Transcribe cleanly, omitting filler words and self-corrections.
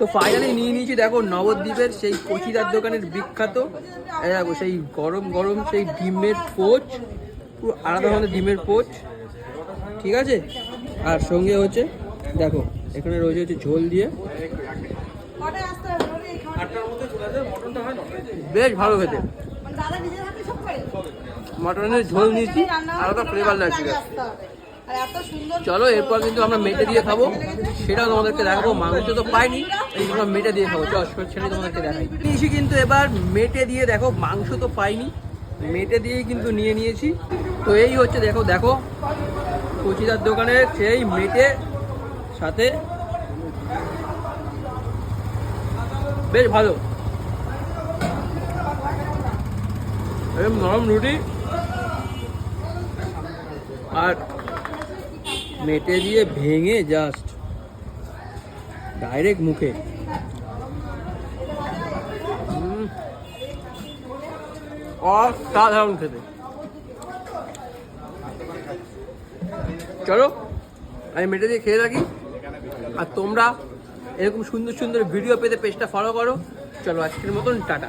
তো ফাইনালি নিয়ে নিয়েছি দেখো নবদ্বীপের সেই কচিদার দোকানের বিখ্যাত দেখো সেই গরম গরম সেই ডিমের পোচ, পুরো আলাদা ধরনের ডিমের পোচ, ঠিক আছে। আর সঙ্গে হচ্ছে দেখো এখানে রয়েছে হচ্ছে ঝোল দিয়ে, বেশ ভালো খেতে। মটনের ঝোল নিয়েছি, আলাদা ফ্লেভার লাগছে। চলো এরপর কিন্তু আমরা মেটে দিয়ে খাবো, সেটাও তোমাদেরকে দেখাবো। মাংস তো পাইনি, এই জন্য মেটে দিয়ে খাবো। চল সেটা তোমাদেরকে দেখাই। নিয়েছি কিন্তু এবার মেটে দিয়ে, দেখো মাংস তো পাইনি, মেটে দিয়েই কিন্তু নিয়ে নিয়েছি। তো এই হচ্ছে দেখো দেখো কচিদার দোকানের সেই মেটে, সাথে বেশ ভালো নরম রুটি, আর মেটে দিয়ে ভেঙে জাস্ট ডাইরেক্ট মুখে। অসাধারণ খেতে। চলো আমি মেটে দিয়ে খেয়ে থাকি, আর তোমরা এরকম সুন্দর সুন্দর ভিডিও পেতে পেজটা ফলো করো। চলো আজকের মতন টাটা।